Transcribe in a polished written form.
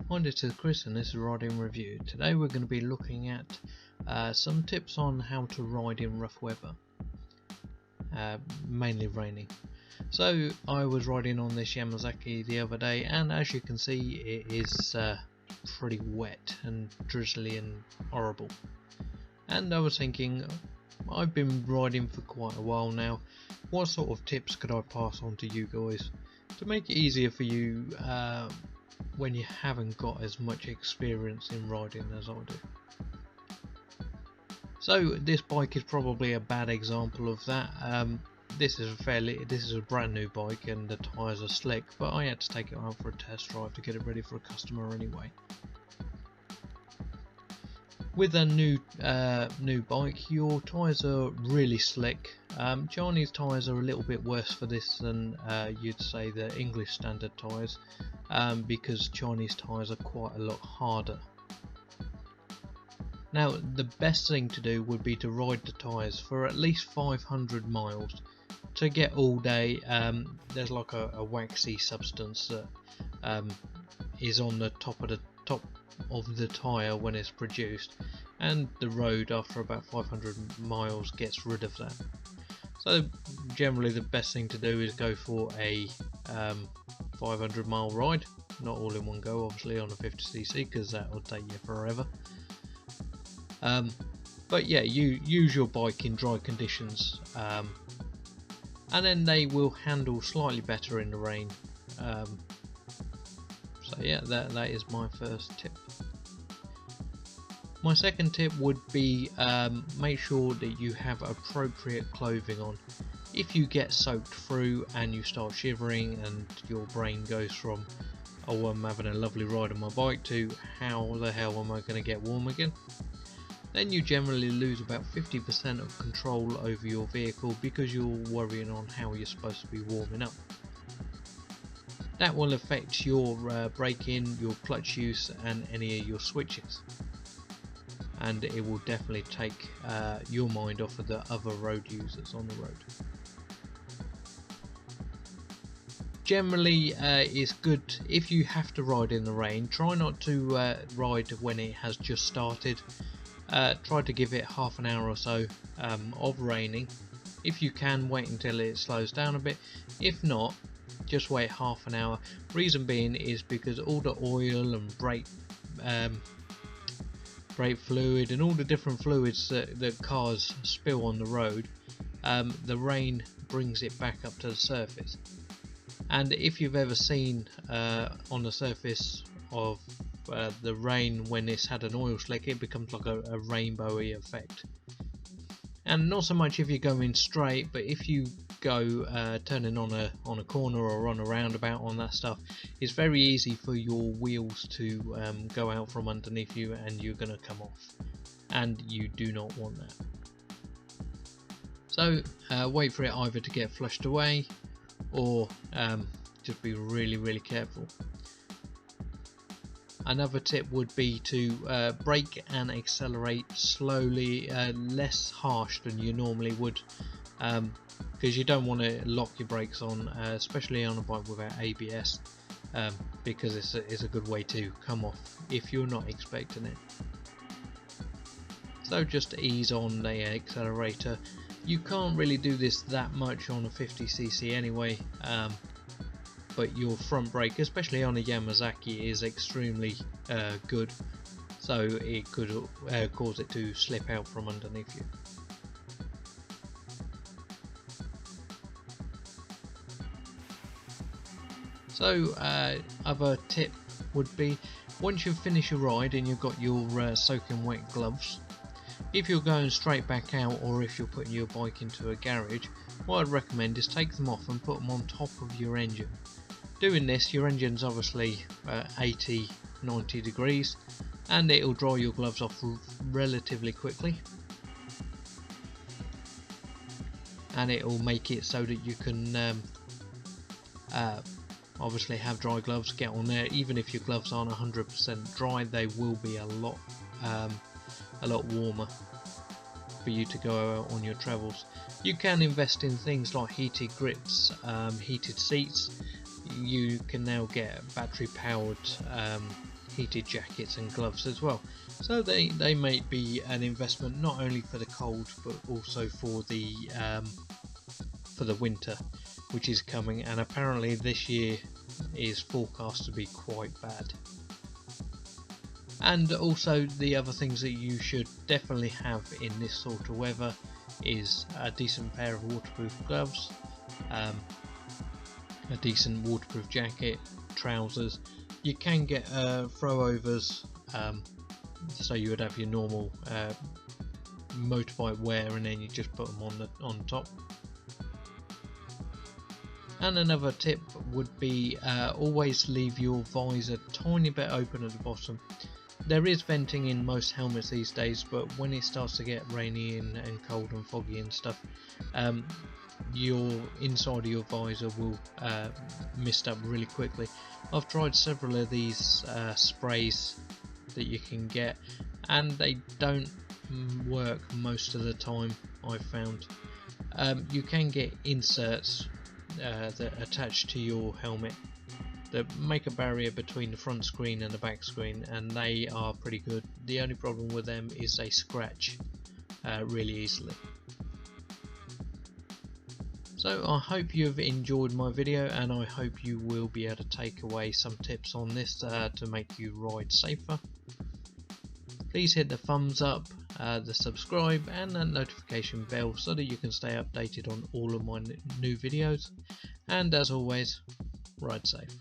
Hi, this is Chris and this is Riding Review. Today we're going to be looking at some tips on how to ride in rough weather, mainly raining. So I was riding on this Yamazaki the other day, and as you can see it is pretty wet and drizzly and horrible. And I was thinking, I've been riding for quite a while now, what sort of tips could I pass on to you guys to make it easier for you when you haven't got as much experience in riding as I do. So this bike is probably a bad example of that. This is a brand new bike and the tyres are slick, but I had to take it out for a test drive to get it ready for a customer anyway. With a new bike, your tyres are really slick. Chinese tyres are a little bit worse for this than you'd say the English standard tyres, because Chinese tyres are quite a lot harder. Now the best thing to do would be to ride the tyres for at least 500 miles to get all day. There's like a waxy substance that is on the top of the tyre when it's produced, and the road after about 500 miles gets rid of that. So generally the best thing to do is go for a 500 mile ride, not all in one go obviously on a 50cc, because that will take you forever. But yeah, you use your bike in dry conditions, and then they will handle slightly better in the rain. So yeah, that is my first tip. My second tip would be make sure that you have appropriate clothing on. If you get soaked through and you start shivering and your brain goes from, oh, I'm having a lovely ride on my bike, to how the hell am I going to get warm again, then you generally lose about 50% of control over your vehicle because you're worrying on how you're supposed to be warming up. That will affect your braking, your clutch use and any of your switches, and it will definitely take your mind off of the other road users on the road. Generally it's good if you have to ride in the rain, try not to ride when it has just started. Try to give it half an hour or so of raining. If you can, wait until it slows down a bit. If not, just wait half an hour. Reason being is because all the oil and brake fluid and all the different fluids that cars spill on the road, the rain brings it back up to the surface. And if you've ever seen on the surface of the rain when it's had an oil slick, it becomes like a rainbowy effect. And not so much if you're going straight, but if you go turning on a corner or on a roundabout on that stuff, it's very easy for your wheels to go out from underneath you and you're going to come off, and you do not want that. So wait for it either to get flushed away or just be really careful. Another tip would be to brake and accelerate slowly, less harsh than you normally would, because you don't want to lock your brakes on, especially on a bike without ABS, because it's a good way to come off if you're not expecting it. So just ease on the accelerator. You can't really do this that much on a 50cc anyway, but your front brake, especially on a Yamazaki, is extremely good, so it could cause it to slip out from underneath you. So other tip would be, once you've finished your ride and you've got your soaking wet gloves, if you're going straight back out or if you're putting your bike into a garage, what I'd recommend is take them off and put them on top of your engine. Doing this, your engine's obviously 80-90 degrees, and it'll dry your gloves off relatively quickly, and it'll make it so that you can obviously have dry gloves, get on there. Even if your gloves aren't 100% dry, they will be a lot warmer for you to go out on your travels. You can invest in things like heated grips, heated seats. You can now get battery powered heated jackets and gloves as well. So they may be an investment not only for the cold but also for the winter, which is coming, and apparently this year is forecast to be quite bad. And also the other things that you should definitely have in this sort of weather is a decent pair of waterproof gloves, a decent waterproof jacket, trousers. You can get throwovers, so you would have your normal motorbike wear, and then you just put them on top. And another tip would be always leave your visor a tiny bit open at the bottom. There is venting in most helmets these days, but when it starts to get rainy and cold and foggy and stuff, your inside of your visor will mist up really quickly. I've tried several of these sprays that you can get, and they don't work most of the time, I've found. You can get inserts that attach to your helmet that make a barrier between the front screen and the back screen, and they are pretty good. The only problem with them is they scratch really easily. So I hope you've enjoyed my video, and I hope you will be able to take away some tips on this to make you ride safer. Please hit the thumbs up, the subscribe and the notification bell so that you can stay updated on all of my new videos, and as always, ride safe.